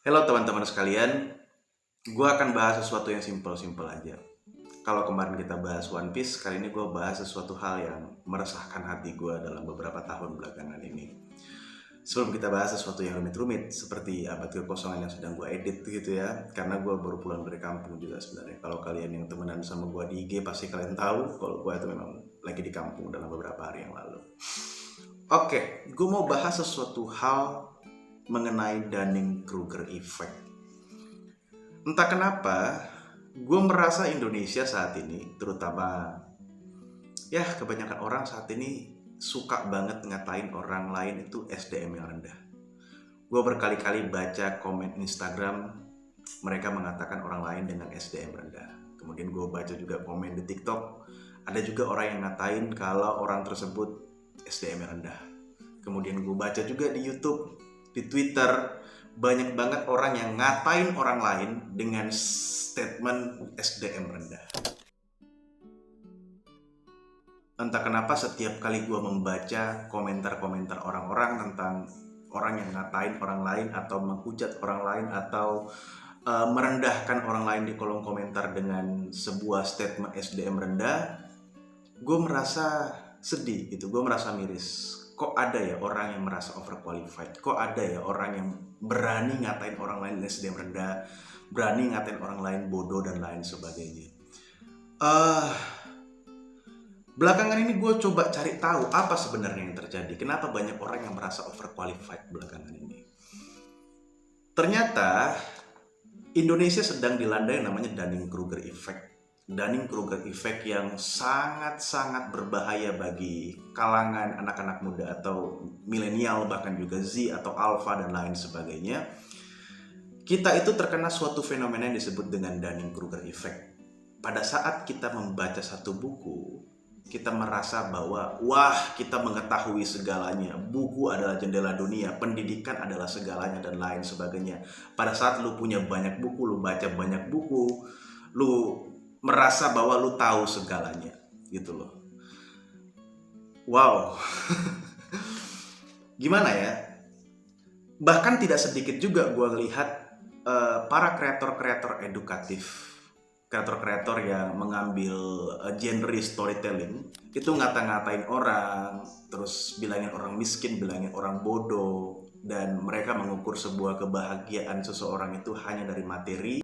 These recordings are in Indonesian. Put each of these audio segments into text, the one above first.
Halo teman-teman sekalian, gue akan bahas sesuatu yang simpel-simpel aja. Kalau kemarin kita bahas One Piece, kali ini gue bahas sesuatu hal yang meresahkan hati gue dalam beberapa tahun belakangan ini. Sebelum kita bahas sesuatu yang rumit-rumit, seperti abad kekosongan yang sedang gue edit gitu ya, karena gue baru pulang dari kampung juga sebenarnya. Kalau kalian yang temenan sama gue di IG pasti kalian tahu kalau gue itu memang lagi di kampung dalam beberapa hari yang lalu. Oke, gue mau bahas sesuatu hal mengenai Dunning-Kruger Effect. Entah kenapa, gue merasa Indonesia saat ini, terutama ya kebanyakan orang saat ini suka banget ngatain orang lain itu SDM yang rendah. Gue berkali-kali baca komen Instagram, mereka mengatakan orang lain dengan SDM rendah. Kemudian gue baca juga komen di TikTok, ada juga orang yang ngatain kalau orang tersebut SDM yang rendah. Kemudian gue baca juga di YouTube, di Twitter, banyak banget orang yang ngatain orang lain dengan statement SDM rendah. Entah kenapa setiap kali gue membaca komentar-komentar orang-orang tentang orang yang ngatain orang lain atau menghujat orang lain atau merendahkan orang lain di kolom komentar dengan sebuah statement SDM rendah, gue merasa sedih gitu, gue merasa miris. Kok ada ya orang yang merasa overqualified? Kok ada ya orang yang berani ngatain orang lain SDM rendah, berani ngatain orang lain bodoh dan lain sebagainya. Belakangan ini gue coba cari tahu apa sebenarnya yang terjadi. Kenapa banyak orang yang merasa overqualified belakangan ini? Ternyata Indonesia sedang dilanda yang namanya Dunning-Kruger Effect. Dunning-Kruger Effect yang sangat-sangat berbahaya bagi kalangan anak-anak muda atau milenial, bahkan juga Z atau Alpha dan lain sebagainya. Kita itu terkena suatu fenomena yang disebut dengan Dunning-Kruger Effect. Pada saat kita membaca satu buku, kita merasa bahwa wah, kita mengetahui segalanya. Buku adalah jendela dunia, pendidikan adalah segalanya dan lain sebagainya. Pada saat lu punya banyak buku, lu baca banyak buku, lu merasa bahwa lu tahu segalanya gitu loh. Wow. Gimana ya? Bahkan tidak sedikit juga gue lihat para kreator-kreator edukatif, kreator-kreator yang mengambil genre storytelling itu ngata-ngatain orang, terus bilangin orang miskin, bilangin orang bodoh, dan mereka mengukur sebuah kebahagiaan seseorang itu hanya dari materi.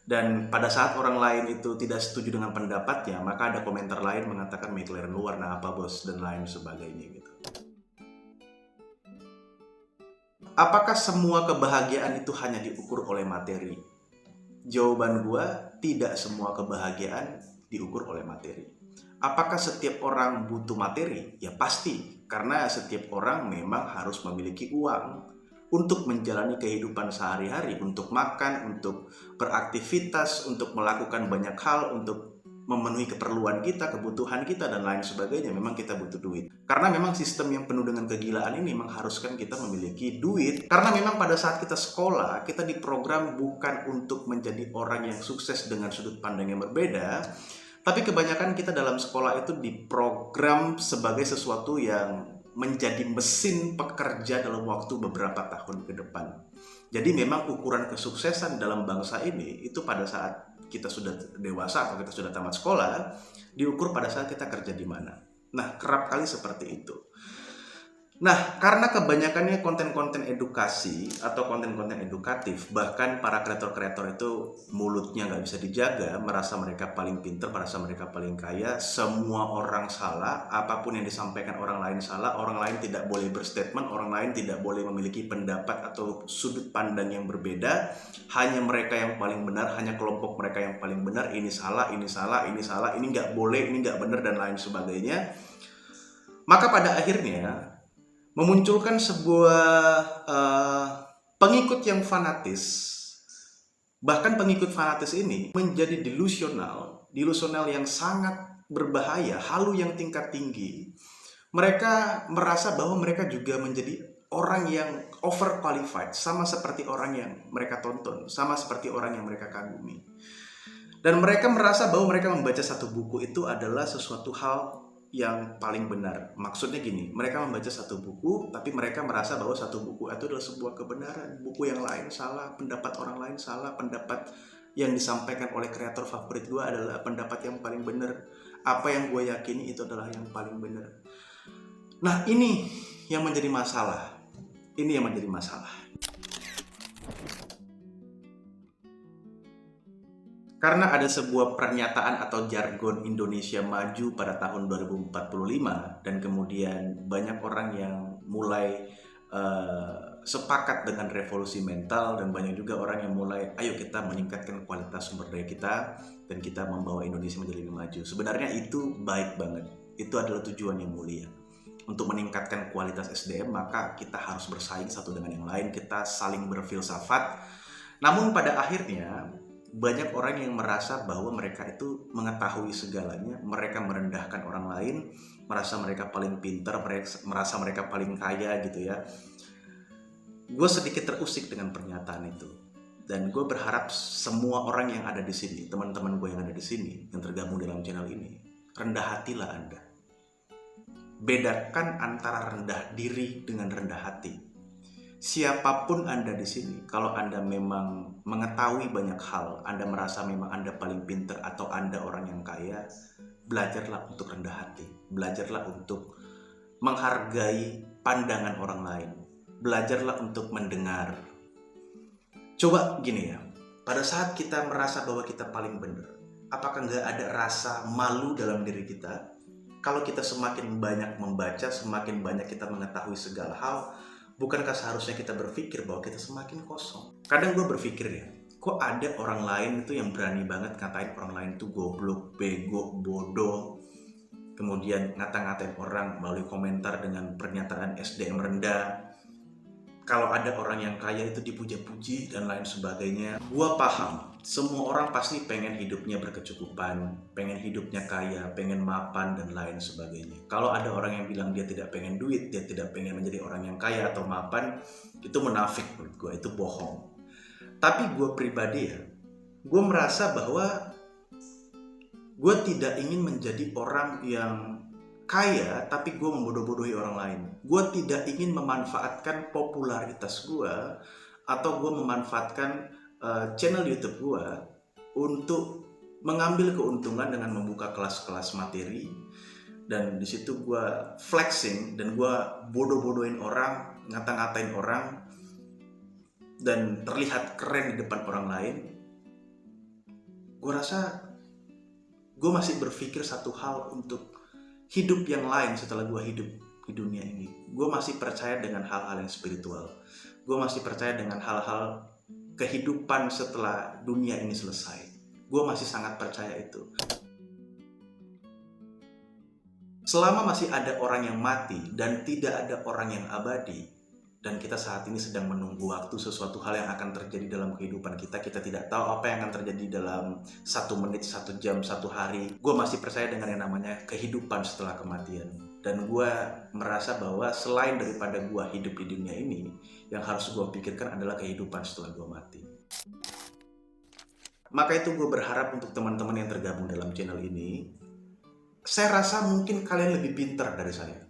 Dan pada saat orang lain itu tidak setuju dengan pendapatnya, maka ada komentar lain mengatakan McLaren lu warna apa bos dan lain sebagainya gitu. Apakah semua kebahagiaan itu hanya diukur oleh materi? Jawaban gua, tidak semua kebahagiaan diukur oleh materi. Apakah setiap orang butuh materi? Ya pasti, karena setiap orang memang harus memiliki uang untuk menjalani kehidupan sehari-hari, untuk makan, untuk beraktivitas, untuk melakukan banyak hal, untuk memenuhi keperluan kita, kebutuhan kita, dan lain sebagainya. Memang kita butuh duit. Karena memang sistem yang penuh dengan kegilaan ini mengharuskan kita memiliki duit. Karena memang pada saat kita sekolah, kita diprogram bukan untuk menjadi orang yang sukses dengan sudut pandang yang berbeda, tapi kebanyakan kita dalam sekolah itu diprogram sebagai sesuatu yang menjadi mesin pekerja dalam waktu beberapa tahun ke depan. Jadi memang ukuran kesuksesan dalam bangsa ini itu pada saat kita sudah dewasa atau kita sudah tamat sekolah, diukur pada saat kita kerja di mana. Nah, kerap kali seperti itu. Nah, karena kebanyakannya konten-konten edukasi atau konten-konten edukatif, bahkan para kreator-kreator itu mulutnya nggak bisa dijaga, merasa mereka paling pintar, merasa mereka paling kaya, semua orang salah, apapun yang disampaikan orang lain salah, orang lain tidak boleh berstatement, orang lain tidak boleh memiliki pendapat atau sudut pandang yang berbeda, hanya mereka yang paling benar, hanya kelompok mereka yang paling benar, ini salah, ini salah, ini salah, ini nggak boleh, ini nggak benar, dan lain sebagainya. Maka pada akhirnya memunculkan sebuah pengikut yang fanatis. Bahkan pengikut fanatis ini menjadi delusional yang sangat berbahaya, halu yang tingkat tinggi. Mereka merasa bahwa mereka juga menjadi orang yang overqualified, sama seperti orang yang mereka tonton, sama seperti orang yang mereka kagumi. Dan mereka merasa bahwa mereka membaca satu buku itu adalah sesuatu hal yang paling benar. Maksudnya gini, mereka membaca satu buku, tapi mereka merasa bahwa satu buku itu adalah sebuah kebenaran. Buku yang lain salah, pendapat orang lain salah, pendapat yang disampaikan oleh kreator favorit gue adalah pendapat yang paling benar. Apa yang gue yakini itu adalah yang paling benar. Nah, ini yang menjadi masalah. Ini yang menjadi masalah. Karena ada sebuah pernyataan atau jargon Indonesia maju pada tahun 2045 dan kemudian banyak orang yang mulai sepakat dengan revolusi mental dan banyak juga orang yang mulai ayo kita meningkatkan kualitas sumber daya kita dan kita membawa Indonesia menjadi lebih maju. Sebenarnya itu baik banget. Itu adalah tujuan yang mulia. Untuk meningkatkan kualitas SDM maka kita harus bersaing satu dengan yang lain, kita saling berfilsafat. Namun pada akhirnya banyak orang yang merasa bahwa mereka itu mengetahui segalanya, mereka merendahkan orang lain, merasa mereka paling pintar, merasa mereka paling kaya gitu ya. Gue sedikit terusik dengan pernyataan itu. Dan gue berharap semua orang yang ada di sini, teman-teman gue yang ada di sini, yang tergabung dalam channel ini, rendah hatilah Anda. Bedakan antara rendah diri dengan rendah hati. Siapapun Anda di sini, kalau Anda memang mengetahui banyak hal, Anda merasa memang Anda paling pintar atau Anda orang yang kaya, belajarlah untuk rendah hati. Belajarlah untuk menghargai pandangan orang lain. Belajarlah untuk mendengar. Coba gini ya, pada saat kita merasa bahwa kita paling benar, apakah nggak ada rasa malu dalam diri kita? Kalau kita semakin banyak membaca, semakin banyak kita mengetahui segala hal, bukankah seharusnya kita berpikir bahwa kita semakin kosong? Kadang gue berpikir ya, kok ada orang lain itu yang berani banget ngatain orang lain itu goblok, bego, bodoh, kemudian ngata-ngatain orang melalui komentar dengan pernyataan SDM rendah. Kalau ada orang yang kaya itu dipuja-puji dan lain sebagainya. Gua paham, semua orang pasti pengen hidupnya berkecukupan, pengen hidupnya kaya, pengen mapan dan lain sebagainya. Kalau ada orang yang bilang dia tidak pengen duit, dia tidak pengen menjadi orang yang kaya atau mapan, itu munafik menurut gua, itu bohong. Tapi gua pribadi ya, gua merasa bahwa gua tidak ingin menjadi orang yang kaya tapi gue membodoh-bodohi orang lain. Gue tidak ingin memanfaatkan popularitas gue atau gue memanfaatkan channel YouTube gue untuk mengambil keuntungan dengan membuka kelas-kelas materi dan di situ gue flexing dan gue bodoh-bodohin orang, ngata-ngatain orang dan terlihat keren di depan orang lain. Gue rasa gue masih berpikir satu hal untuk hidup yang lain setelah gue hidup di dunia ini. Gue masih percaya dengan hal-hal yang spiritual. Gue masih percaya dengan hal-hal kehidupan setelah dunia ini selesai. Gue masih sangat percaya itu. Selama masih ada orang yang mati dan tidak ada orang yang abadi, dan kita saat ini sedang menunggu waktu sesuatu hal yang akan terjadi dalam kehidupan kita. Kita tidak tahu apa yang akan terjadi dalam 1 menit, 1 jam, 1 hari. Gue masih percaya dengan yang namanya kehidupan setelah kematian. Dan gue merasa bahwa selain daripada gue hidup di dunia ini, yang harus gue pikirkan adalah kehidupan setelah gue mati. Maka itu gue berharap untuk teman-teman yang tergabung dalam channel ini, saya rasa mungkin kalian lebih pintar dari saya.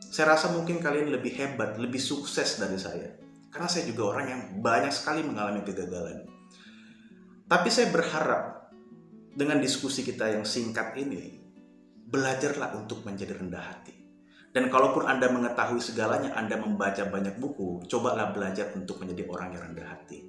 Saya rasa mungkin kalian lebih hebat, lebih sukses dari saya. Karena saya juga orang yang banyak sekali mengalami kegagalan. Tapi saya berharap dengan diskusi kita yang singkat ini, belajarlah untuk menjadi rendah hati. Dan kalaupun Anda mengetahui segalanya, Anda membaca banyak buku, cobalah belajar untuk menjadi orang yang rendah hati.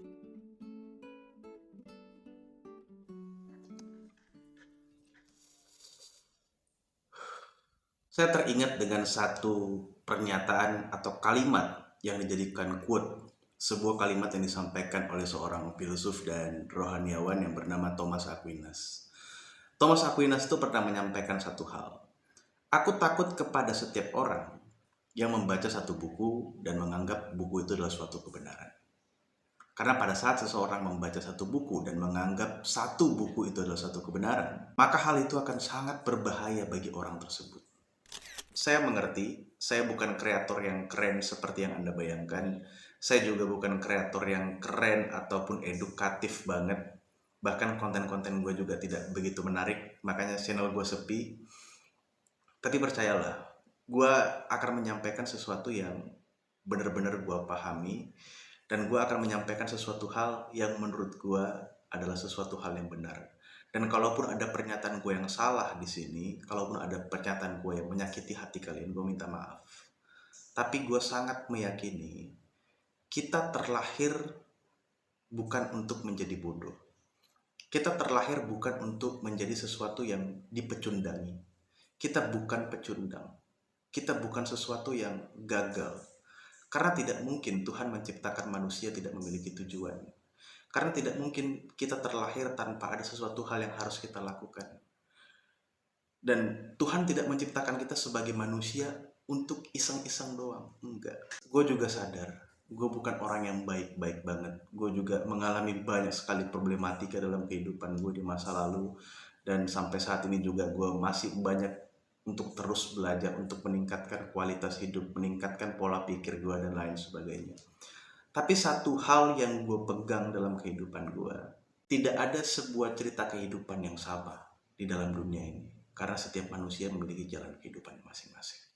Saya teringat dengan satu pernyataan atau kalimat yang dijadikan quote, sebuah kalimat yang disampaikan oleh seorang filsuf dan rohaniawan yang bernama Thomas Aquinas. Thomas Aquinas itu pernah menyampaikan satu hal. Aku takut kepada setiap orang yang membaca satu buku dan menganggap buku itu adalah suatu kebenaran. Karena pada saat seseorang membaca satu buku dan menganggap satu buku itu adalah satu kebenaran, maka hal itu akan sangat berbahaya bagi orang tersebut. Saya mengerti, saya bukan kreator yang keren seperti yang Anda bayangkan. Saya juga bukan kreator yang keren ataupun edukatif banget. Bahkan konten-konten gue juga tidak begitu menarik, makanya channel gue sepi. Tapi percayalah, gue akan menyampaikan sesuatu yang benar-benar gue pahami, dan gue akan menyampaikan sesuatu hal yang menurut gue adalah sesuatu hal yang benar. Dan kalaupun ada pernyataan gue yang salah di sini, kalaupun ada pernyataan gue yang menyakiti hati kalian, gue minta maaf. Tapi gue sangat meyakini kita terlahir bukan untuk menjadi bodoh. Kita terlahir bukan untuk menjadi sesuatu yang dipecundangi. Kita bukan pecundang. Kita bukan sesuatu yang gagal. Karena tidak mungkin Tuhan menciptakan manusia tidak memiliki tujuan. Karena tidak mungkin kita terlahir tanpa ada sesuatu hal yang harus kita lakukan. Dan Tuhan tidak menciptakan kita sebagai manusia untuk iseng-iseng doang. Enggak. Gue juga sadar, gue bukan orang yang baik-baik banget. Gue juga mengalami banyak sekali problematika dalam kehidupan gue di masa lalu. Dan sampai saat ini juga gue masih banyak untuk terus belajar, untuk meningkatkan kualitas hidup, meningkatkan pola pikir gue, dan lain sebagainya. Tapi satu hal yang gue pegang dalam kehidupan gue, tidak ada sebuah cerita kehidupan yang sama di dalam dunia ini. Karena setiap manusia memiliki jalan kehidupan masing-masing.